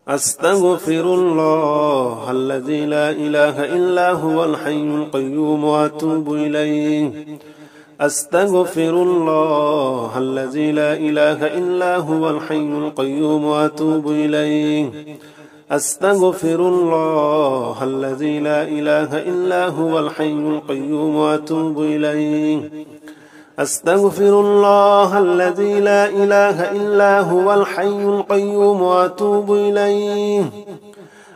أستغفر الله الذي لا إله إلا هو الحي القيوم وأتوب إليه. أستغفر الله الذي لا إله إلا هو الحي القيوم وأتوب إليه. أستغفر الله الذي لا إله إلا هو الحي القيوم وأتوب إليه. أستغفر الله الذي لا إله إلا هو الحي القيوم وأتوب إليه.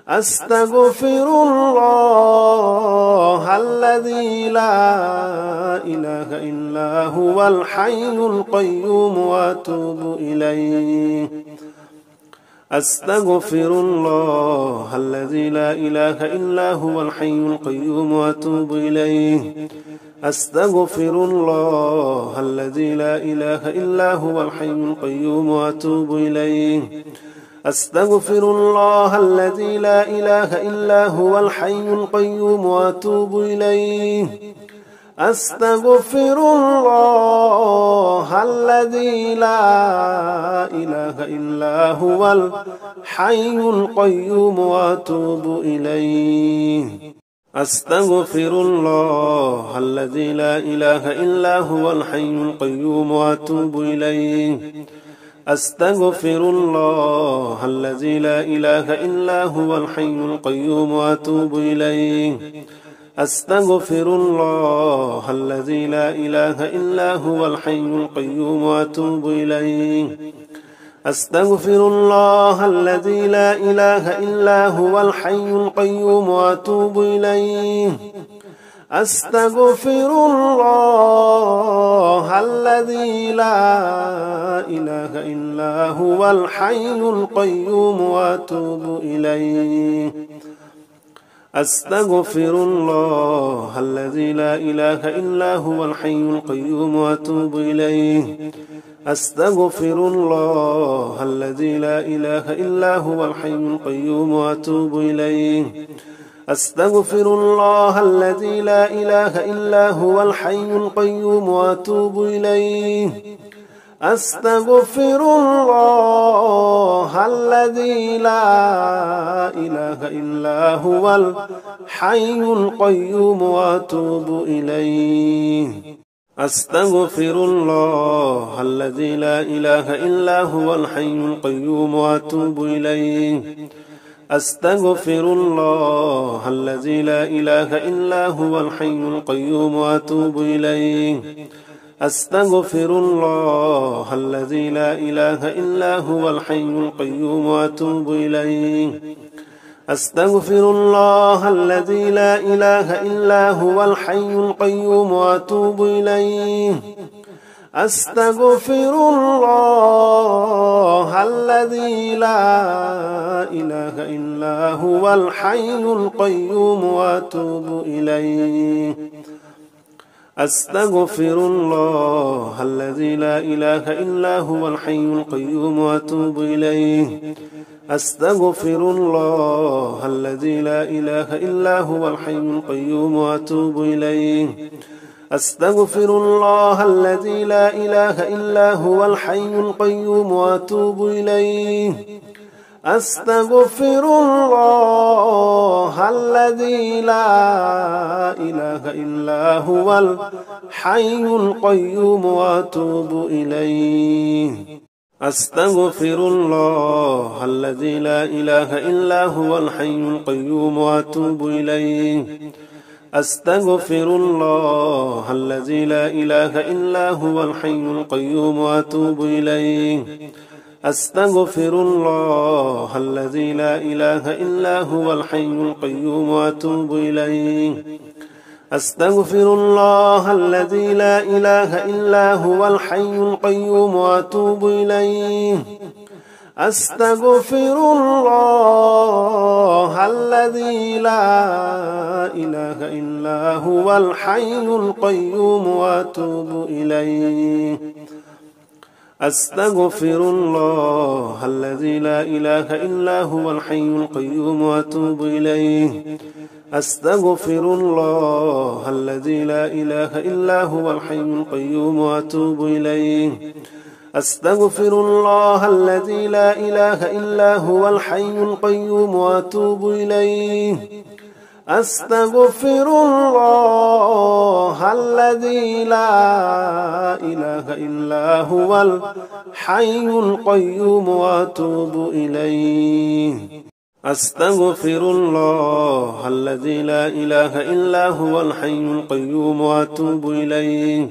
أستغفر الله الذي لا إله إلا هو الحي القيوم وأتوب إليه. أستغفر الله الذي لا إله إلا هو الحي القيوم وأتوب إليه. أستغفر الله الذي لا إله إلا هو الحي القيوم وأتوب إليه. أستغفر الله الذي لا إله إلا هو الحي القيوم وأتوب إليه. أستغفر الله الذي لا إله إلا هو الحي القيوم وأتوب إليه. أستغفر الله الذي لا إله إلا هو الحي القيوم وأتوب إليه. أستغفر الله الذي لا إله إلا هو الحي القيوم وأتوب إليه. أستغفر الله الذي لا إله إلا هو الحي القيوم وأتوب إليه. أستغفر الله الذي لا إله إلا هو الحي القيوم وأتوب إليه. أستغفر الله الذي لا إله إلا هو الحي القيوم وأتوب إليه. أستغفر الله الذي لا إله إلا هو الحي القيوم وأتوب إليه. أستغفر الله الذي لا إله إلا هو الحي القيوم وأتوب إليه. أستغفر الله الذي لا إله إلا هو الحي القيوم وأتوب إليه. أستغفر الله الذي لا إله إلا هو الحي القيوم وأتوب إليه. أستغفر الله الذي لا إله إلا هو الحي القيوم وأتوب إليه. أستغفر الله الذي لا إله إلا هو الحي القيوم وأتوب إليه. أستغفر الله الذي لا إله إلا هو الحي القيوم وأتوب إليه. أستغفر الله الذي لا إله إلا هو الحي القيوم وأتوب إليه. أستغفر الله الذي لا إله إلا هو الحي القيوم وأتوب إليه. أستغفر الله الذي لا إله إلا هو الحي القيوم وأتوب إليه. أستغفر الله الذي لا إله إلا هو الحي القيوم وأتوب إليه. أستغفر الله الذي لا إله إلا هو الحي القيوم وأتوب إليه. أستغفر الله الذي لا إله إلا هو الحي القيوم وأتوب إليه. أستغفر الله الذي لا إله إلا هو الحي القيوم وأتوب إليه. أستغفر الله الذي لا إله إلا هو الحي القيوم وأتوب إليه. أستغفر الله الذي لا إله إلا هو الحي القيوم وأتوب إليه. أستغفر الله الذي لا إله إلا هو الحي القيوم وأتوب إليه. أستغفر الله الذي لا إله إلا هو الحي القيوم وأتوب إليه. أستغفر الله الذي لا إله إلا هو الحي القيوم وأتوب إليه. أستغفر الله الذي لا إله إلا هو الحي القيوم وأتوب إليه. أستغفر الله الذي لا إله إلا هو الحي القيوم وأتوب إليه. أستغفر الله الذي لا إله إلا هو الحي القيوم وأتوب إليه. أستغفر الله الذي لا إله إلا هو الحي القيوم وأتوب إليه.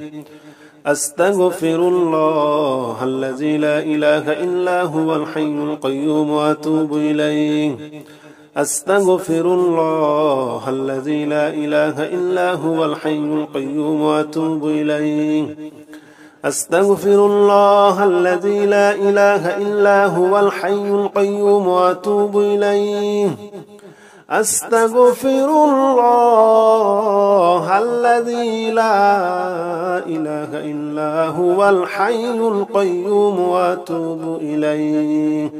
أستغفر الله الذي لا إله إلا هو الحي القيوم وأتوب إليه. أستغفر الله الذي لا إله إلا هو الحي القيوم وأتوب إليه. أستغفر الله الذي لا إله إلا هو الحي القيوم وأتوب إليه. أستغفر الله الذي لا إله إلا هو الحي القيوم وأتوب إليه.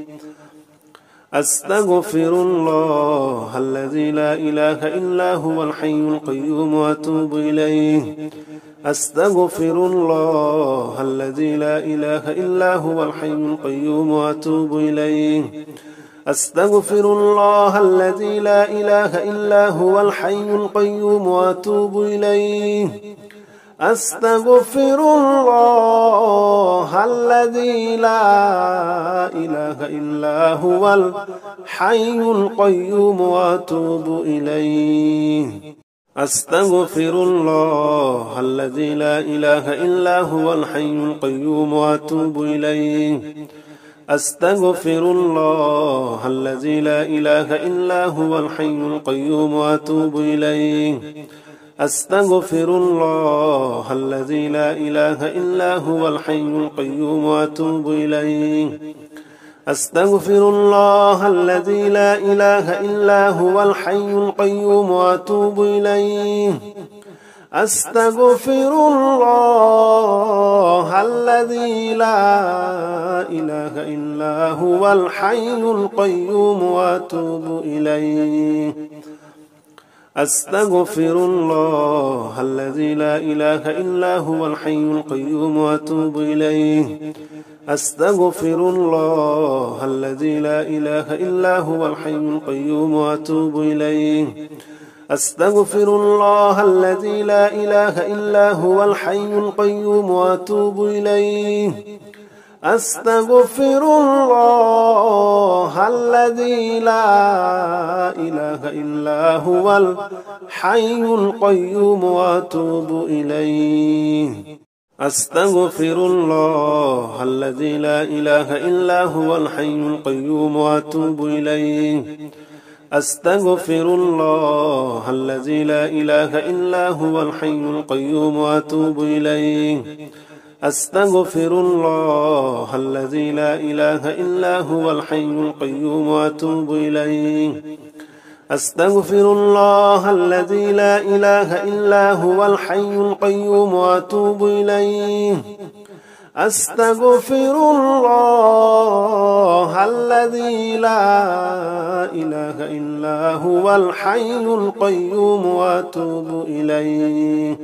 أستغفر الله الذي لا إله إلا هو الحي القيوم وأتوب إليه. أستغفر الله الذي لا إله إلا هو الحي القيوم وأتوب إليه. أستغفر الله الذي لا إله إلا هو الحي القيوم وأتوب إليه. أستغفر الله الذي لا إله إلا هو الحي القيوم وأتوب إليه. أستغفر الله الذي لا إله إلا هو الحي القيوم وأتوب إليه. أستغفر الله الذي لا إله إلا هو الحي القيوم وأتوب إليه. أستغفر الله الذي لا إله إلا هو الحي القيوم وأتوب إليه. أستغفر الله الذي لا إله إلا هو الحي القيوم وأتوب إليه. أستغفر الله الذي لا إله إلا هو الحي القيوم وأتوب إليه. أستغفر الله الذي لا إله إلا هو الحي القيوم وأتوب إليه. أستغفر الله الذي لا إله إلا هو الحي القيوم وأتوب إليه. أستغفر الله الذي لا إله إلا هو الحي القيوم وأتوب إليه. أستغفر الله الذي لا إله إلا هو الحي القيوم وأتوب إليه. أستغفر الله الذي لا إله إلا هو الحي القيوم وأتوب إليه. أستغفر الله الذي لا إله إلا هو الحي القيوم وأتوب إليه. أستغفر الله الذي لا إله إلا هو الحي القيوم وأتوب إليه. أستغفر الله الذي لا إله إلا هو الحي القيوم وأتوب إليه. أستغفر الله الذي لا إله إلا هو الحي القيوم وأتوب إليه.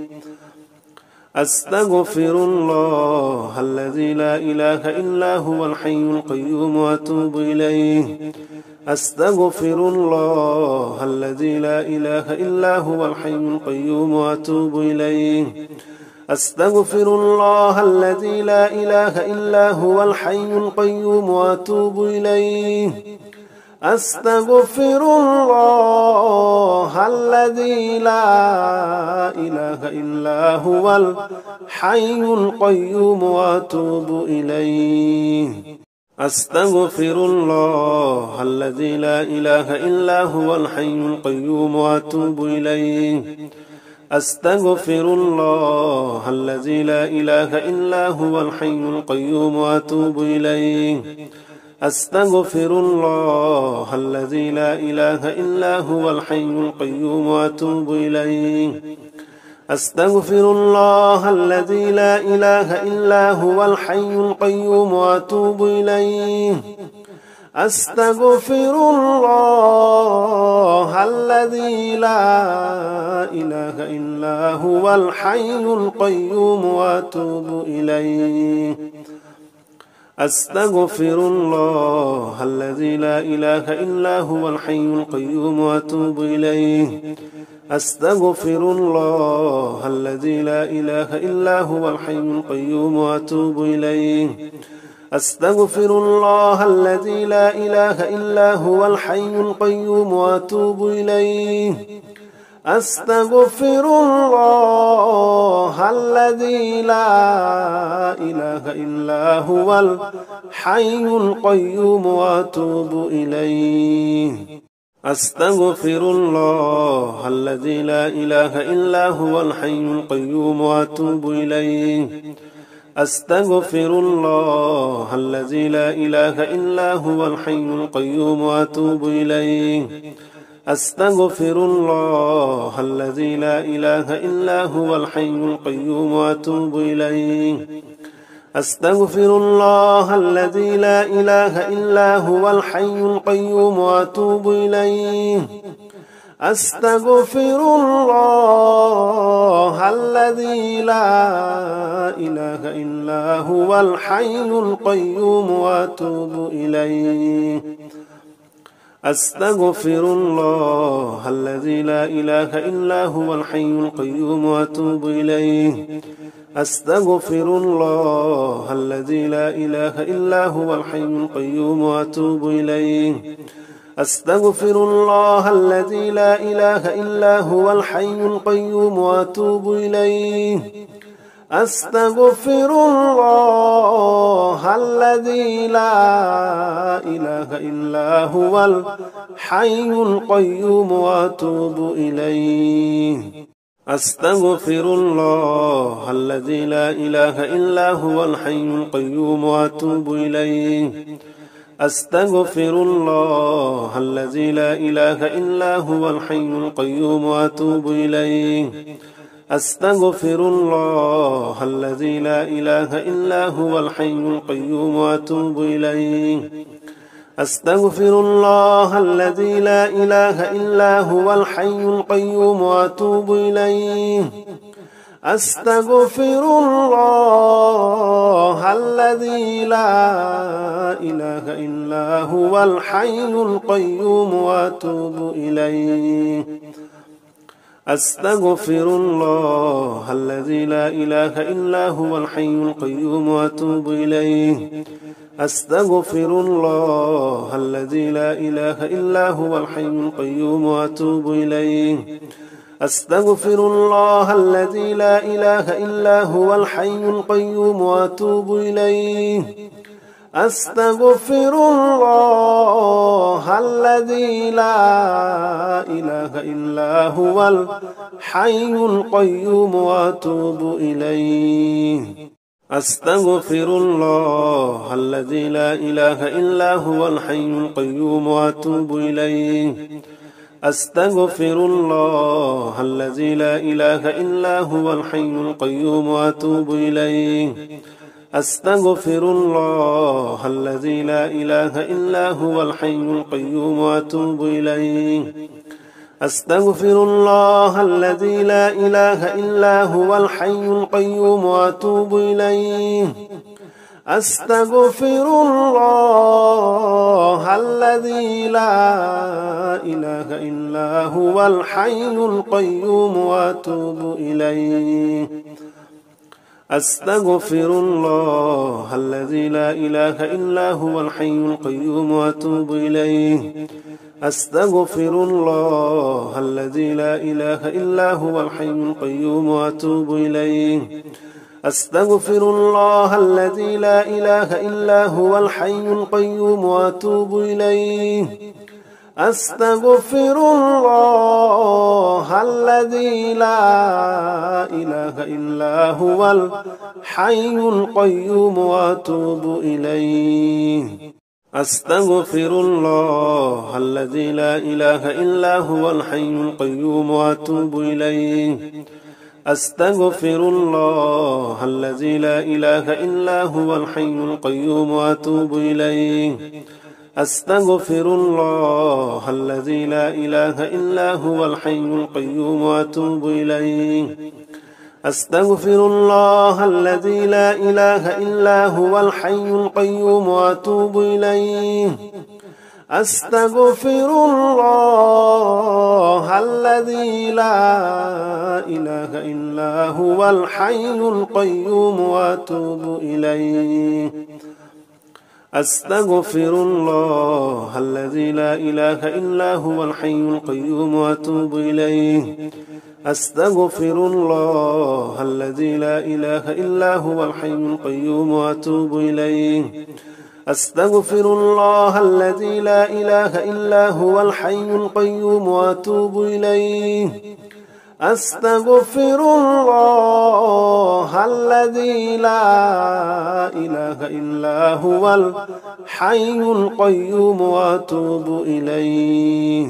أستغفر الله الذي لا إله إلا هو الحي القيوم وأتوب إليه. أستغفر الله الذي لا إله إلا هو الحي القيوم وأتوب إليه. أستغفر الله الذي لا إله إلا هو الحي القيوم وأتوب إليه. أستغفر الله الذي لا إله إلا هو الحي القيوم وأتوب إليه. أستغفر الله الذي لا إله إلا هو الحي القيوم وأتوب إليه. أستغفر الله الذي لا إله إلا هو الحي القيوم وأتوب إليه. أستغفر الله الذي لا إله إلا هو الحي القيوم وأتوب إليه. أستغفر الله الذي لا إله إلا هو الحي القيوم وأتوب إليه. أستغفر الله الذي لا إله إلا هو الحي القيوم وأتوب إليه. أستغفر الله الذي لا إله إلا هو الحي القيوم وأتوب إليه أستغفر الله الذي لا إله إلا هو الحي القيوم وأتوب إليه أستغفر الله الذي لا إله إلا هو الحي القيوم وأتوب إليه أستغفر الله الذي لا إله إلا هو الحي القيوم وأتوب إليه أستغفر الله الذي لا إله إلا هو الحي القيوم وأتوب إليه أستغفر الله الذي لا إله إلا هو الحي القيوم وأتوب إليه أستغفر الله الذي لا إله إلا هو الحي القيوم وأتوب إليه أستغفر الله الذي لا إله إلا هو الحي القيوم وأتوب إليه أستغفر الله الذي لا إله إلا هو الحي القيوم وأتوب إليه أستغفر الله الذي لا إله إلا هو الحي القيوم وأتوب إليه أستغفر الله الذي لا إله إلا هو الحي القيوم وأتوب إليه أستغفر الله الذي لا إله إلا هو الحي القيوم وأتوب إليه أستغفر الله الذي لا إله إلا هو الحي القيوم وأتوب إليه أستغفر الله الذي لا إله إلا هو الحي القيوم وأتوب إليه أستغفر الله الذي لا إله إلا هو الحي القيوم وأتوب إليه أستغفر الله الذي لا إله إلا هو الحي القيوم وأتوب إليه أستغفر الله الذي لا إله إلا هو الحي القيوم وأتوب إليه أستغفر الله الذي لا إله إلا هو الحي القيوم وأتوب إليه أستغفر الله الذي لا إله إلا هو الحي القيوم وأتوب إليه أستغفر الله الذي لا إله إلا هو الحي القيوم وأتوب إليه أستغفر الله الذي لا إله إلا هو الحي القيوم وأتوب إليه أستغفر الله الذي لا إله إلا هو الحي القيوم وأتوب إليه أستغفر الله الذي لا إله إلا هو الحي القيوم وأتوب إليه أستغفر الله الذي لا إله إلا هو الحي القيوم وأتوب إليه أستغفر الله الذي لا إله إلا هو الحي القيوم وأتوب إليه أستغفر الله الذي لا إله إلا هو الحي القيوم وأتوب إليه أستغفر الله الذي لا إله إلا هو الحي القيوم وأتوب إليه أستغفر الله الذي لا إله إلا هو الحي القيوم وأتوب إليه أستغفر الله الذي لا إله إلا هو الحي القيوم وأتوب إليه أستغفر الله الذي لا إله إلا هو الحي القيوم وأتوب إليه أستغفر الله الذي لا إله إلا هو الحي القيوم وأتوب إليه أستغفر الله الذي لا إله إلا هو الحي القيوم وأتوب إليه أستغفر الله الذي لا إله إلا هو الحي القيوم وأتوب إليه أستغفر الله الذي لا إله إلا هو الحي القيوم وأتوب إليه أستغفر الله الذي لا إله إلا هو الحي القيوم وأتوب إليه. أستغفر الله الذي لا إله إلا هو الحي القيوم وأتوب إليه. أستغفر الله الذي لا إله إلا هو الحي القيوم وأتوب إليه. أستغفر الله الذي لا إله إلا هو الحي القيوم وأتوب إليه. أستغفر الله الذي لا إله إلا هو الحي القيوم وأتوب إليه. أستغفر الله الذي لا إله إلا هو الحي القيوم وأتوب إليه.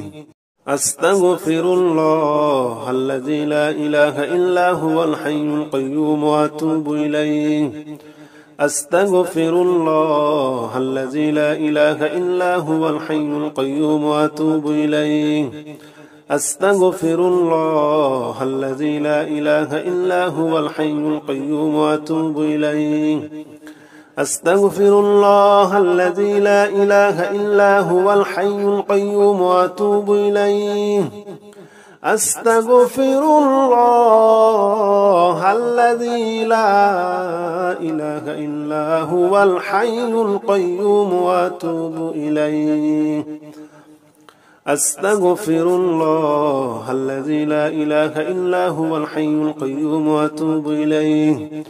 أستغفر الله الذي لا إله إلا هو الحي القيوم وأتوب إليه. أستغفر الله الذي لا إله إلا هو الحي القيوم وأتوب إليه. أستغفر الله الذي لا إله إلا هو الحي القيوم وأتوب إليه. أستغفر الله الذي لا إله إلا هو الحي القيوم وأتوب إليه. أستغفر الله الذي لا إله إلا هو الحي القيوم وأتوب إليه. أستغفر الله الذي لا إله إلا هو الحي القيوم وأتوب إليه.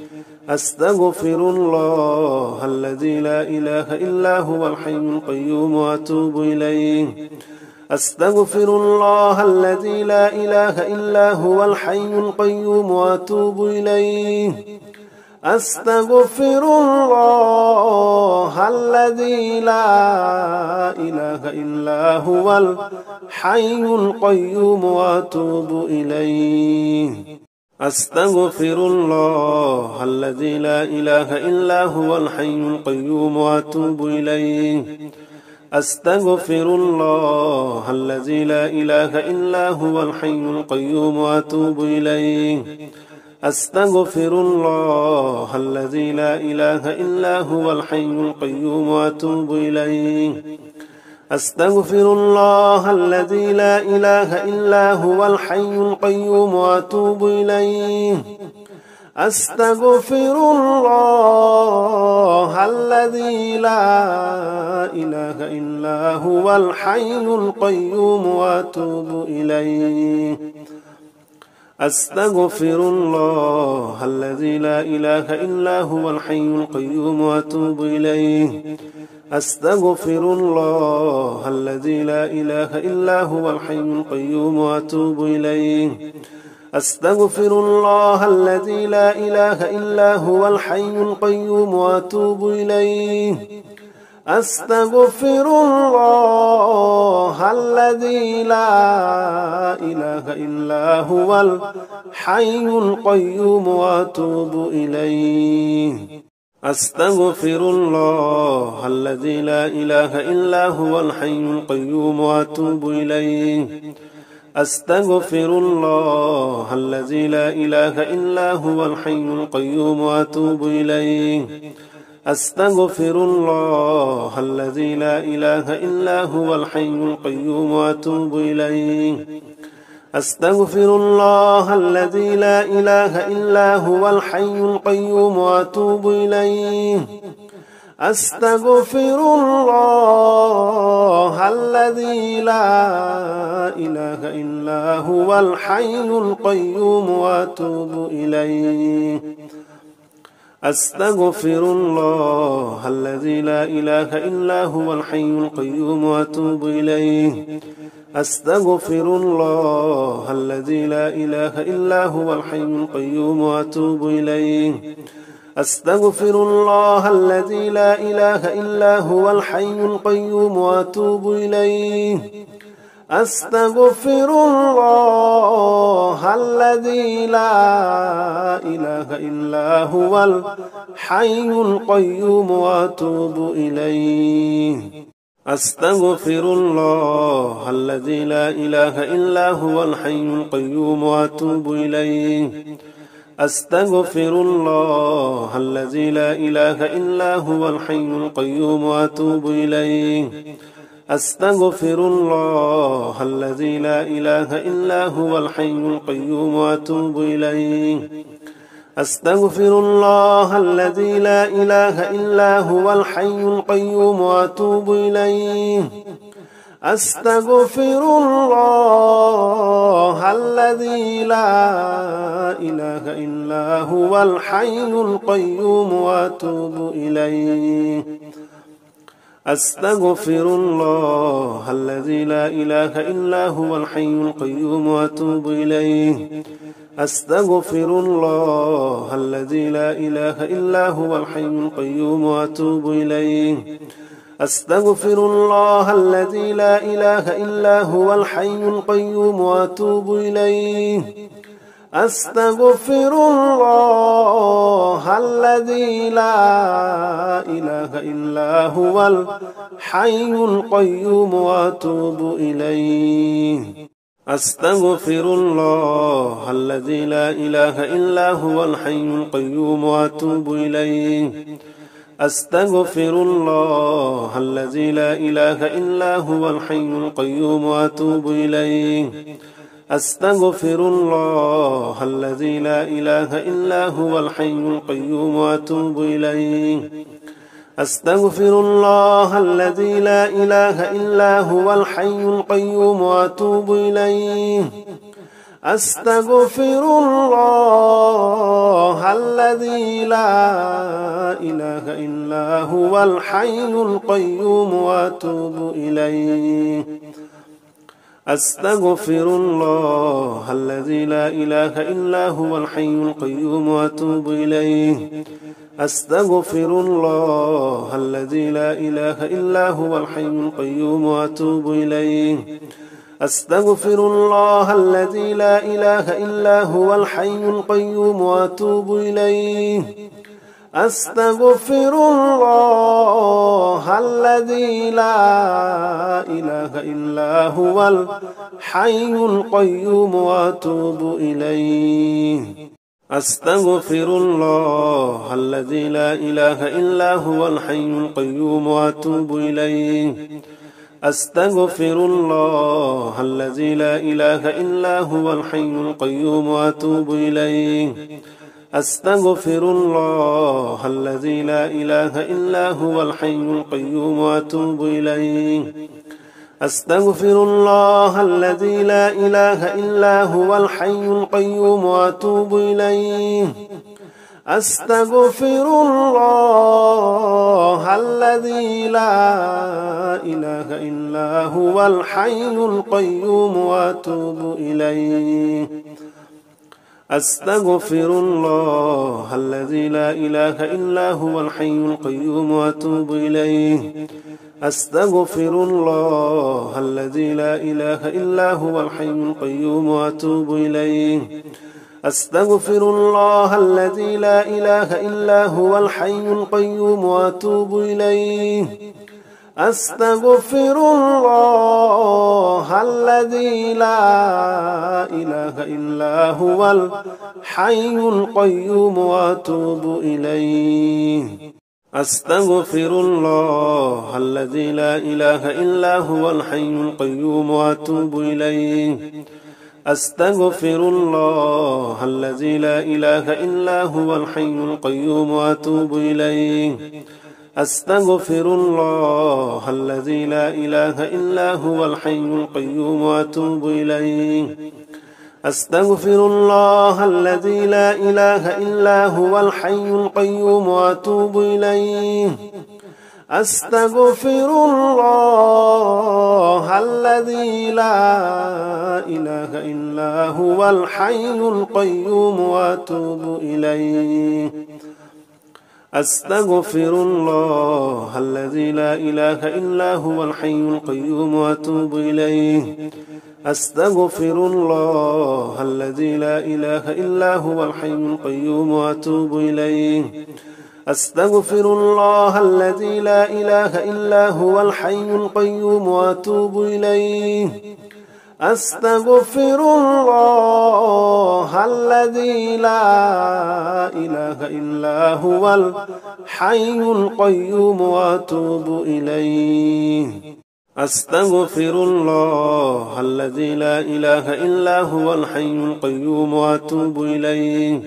أستغفر الله الذي لا إله إلا هو الحي القيوم وأتوب إليه. أستغفر الله الذي لا إله إلا هو الحي القيوم وأتوب إليه. أستغفر الله الذي لا إله إلا هو الحي القيوم وأتوب إليه. أستغفر الله الذي لا إله إلا هو الحي القيوم وأتوب إليه. أستغفر الله الذي لا إله إلا هو الحي القيوم وأتوب إليه. أستغفر الله الذي لا إله إلا هو الحي القيوم وأتوب إليه. أستغفر الله الذي لا إله إلا هو الحي القيوم وأتوب إليه. أستغفر الله الذي لا إله إلا هو الحي القيوم وأتوب إليه. أستغفر الله الذي لا إله إلا هو الحي القيوم وأتوب إليه. أستغفر الله الذي لا إله إلا هو الحي القيوم وأتوب إليه. أستغفر الله الذي لا إله إلا هو الحي القيوم وأتوب إليه. أستغفر الله الذي لا إله إلا هو الحي القيوم وأتوب إليه. أستغفر الله الذي لا إله إلا هو الحي القيوم وأتوب إليه. أستغفر الله الذي لا إله إلا هو الحي القيوم وأتوب إليه. أستغفر الله الذي لا إله إلا هو الحي القيوم وأتوب إليه. أستغفر الله الذي لا إله إلا هو الحي القيوم وأتوب إليه. أستغفر الله الذي لا إله إلا هو الحي القيوم وأتوب إليه. أستغفر الله الذي لا إله إلا هو الحي القيوم وأتوب إليه. أستغفر الله الذي لا إله إلا هو الحي القيوم وأتوب إليه. أستغفر الله الذي لا إله إلا هو الحي القيوم وأتوب إليه. أستغفر الله الذي لا إله إلا هو الحي القيوم وأتوب إليه. أستغفر الله الذي لا إله إلا هو الحي القيوم وأتوب إليه. أستغفر الله الذي لا إله إلا هو الحي القيوم وأتوب إليه أستغفر الله الذي لا إله إلا هو الحي القيوم وأتوب إليه أستغفر الله الذي لا إله إلا هو الحي القيوم وأتوب إليه أستغفر الله الذي لا إله إلا هو الحي القيوم وأتوب إليه أستغفر الله الذي لا إله إلا هو الحي القيوم وأتوب إليه أستغفر الله الذي لا إله إلا هو الحي القيوم وأتوب إليه أستغفر الله الذي لا إله إلا هو الحي القيوم وأتوب إليه أستغفر الله الذي لا إله إلا هو الحي القيوم وأتوب إليه أستغفر الله الذي لا إله إلا هو الحي القيوم وأتوب إليه أستغفر الله الذي لا إله إلا هو الحي القيوم وأتوب إليه أستغفر الله الذي لا إله إلا هو الحي القيوم وأتوب إليه أستغفر الله الذي لا إله إلا هو الحي القيوم وأتوب إليه أستغفر الله الذي لا إله إلا هو الحي القيوم وأتوب إليه أستغفر الله الذي لا إله إلا هو الحي القيوم وأتوب إليه أستغفر الله الذي لا إله إلا هو الحي القيوم وأتوب إليه أستغفر الله الذي لا إله إلا هو الحي القيوم وأتوب إليه أستغفر الله الذي لا إله إلا هو الحي القيوم وأتوب إليه أستغفر الله الذي لا إله إلا هو الحي القيوم وأتوب إليه أستغفر الله الذي لا إله إلا هو الحي القيوم وأتوب إليه أستغفر الله الذي لا إله إلا هو الحي القيوم وأتوب إليه أستغفر الله الذي لا إله إلا هو الحي القيوم وأتوب إليه أستغفر الله الذي لا إله إلا هو الحي القيوم وأتوب إليه أستغفر الله الذي لا إله إلا هو الحي القيوم وأتوب إليه أستغفر الله الذي لا إله إلا هو الحي القيوم وأتوب إليه أستغفر الله الذي لا إله إلا هو الحي القيوم وأتوب إليه أستغفر الله الذي لا إله إلا هو الحي القيوم وأتوب إليه أستغفر الله الذي لا إله إلا هو الحي القيوم وأتوب إليه أستغفر الله الذي لا إله إلا هو الحي القيوم وأتوب إليه أستغفر الله الذي لا إله إلا هو الحي القيوم وأتوب إليه أستغفر الله الذي لا إله إلا هو الحي القيوم وأتوب إليه أستغفر الله الذي لا إله إلا هو الحي القيوم وأتوب إليه أستغفر الله الذي لا إله إلا هو الحي القيوم وأتوب إليه أستغفر الله الذي لا إله إلا هو الحي القيوم وأتوب إليه أستغفر الله الذي لا إله إلا هو الحي القيوم وأتوب إليه أستغفر الله الذي لا إله إلا هو الحي القيوم وأتوب إليه أستغفر الله الذي لا إله إلا هو الحي القيوم وأتوب إليه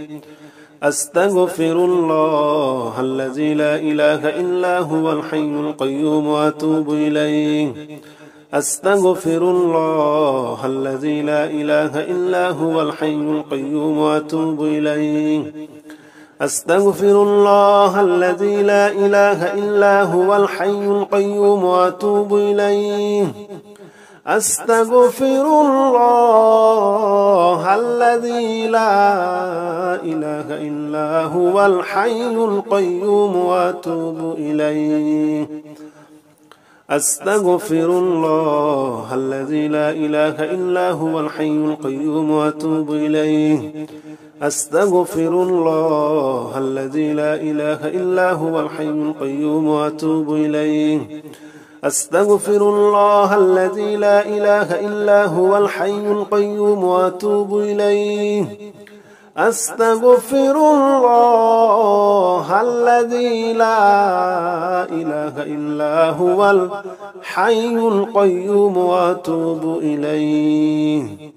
أستغفر الله الذي لا إله إلا هو الحي القيوم وأتوب إليه أستغفر الله الذي لا إله إلا هو الحي القيوم وأتوب إليه أستغفر الله الذي لا إله إلا هو الحي القيوم وأتوب إليه أستغفر الله الذي لا إله إلا هو الحي القيوم وأتوب إليه أستغفر الله الذي لا إله إلا هو الحي القيوم وأتوب إليه أستغفر الله الذي لا إله إلا هو الحي القيوم وأتوب إليه أستغفر الله الذي لا إله إلا هو الحي القيوم وأتوب إليه أستغفر الله الذي لا إله إلا هو الحي القيوم وأتوب إليه